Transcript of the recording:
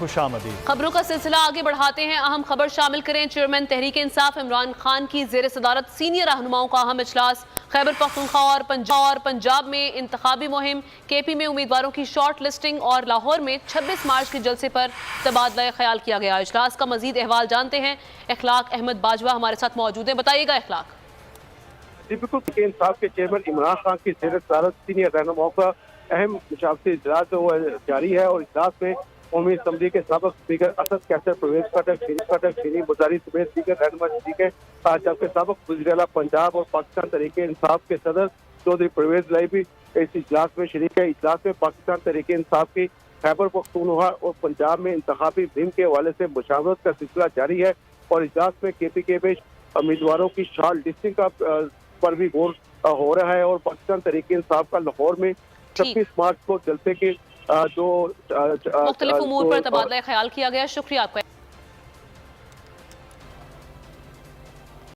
खुश आमदीद। खबरों का सिलसिला आगे बढ़ाते हैं। अहम खबर शामिल करें। चेयरमैन तहरीक इंसाफ इमरान खान की ज़ेर सदारत सीनियर रहनुमाओं का अहम इजलास। खैबर पख्तूनख्वा और पंजाब में इंतखाबी मुहिम, केपी में उम्मीदवारों की शॉर्ट लिस्टिंग और लाहौर में 26 मार्च के जलसे पर तबादला ख्याल किया गया। इजलास का मजीद अहवाल जानते हैं। इखलाक अहमद बाजवा हमारे साथ मौजूद हैं। बताइएगा इखलाक। जी बिल्कुल, इंसाफ के चेयरमैन इमरान खान की ज़ेर सदारत सीनियर रहनुमाओं का अहम मुशावरती इजलास जारी है और इजलास में कौमी असम्बली के साबिक़ स्पीकर असद कैसर, परवेज खट्टर, शीरी मुजारी समेत दीगर रहनुमा शरीक हैं, जबकि साबिक़ वज़ीर-ए-आला पंजाब और पाकिस्तान तहरीक इंसाफ के सदर चौधरी परवेज लाई भी इस इजलास में शरीक है। इजलास में पाकिस्तान तहरीक इंसाफ की खैबर पख्तूनख्वा और पंजाब में इंतखाबी मुहिम के हवाले से मुशावरत का सिलसिला जारी है और इजलास में केपी के पेश उम्मीदवारों की शॉर्ट लिस्टिंग का पर भी गौर हो रहा है और पाकिस्तान तहरीक इंसाफ का लाहौर में 26 मार्च को जलसे के जो मुख्तलिफ उमूर पर तबादला ख्याल किया गया। शुक्रिया आपका।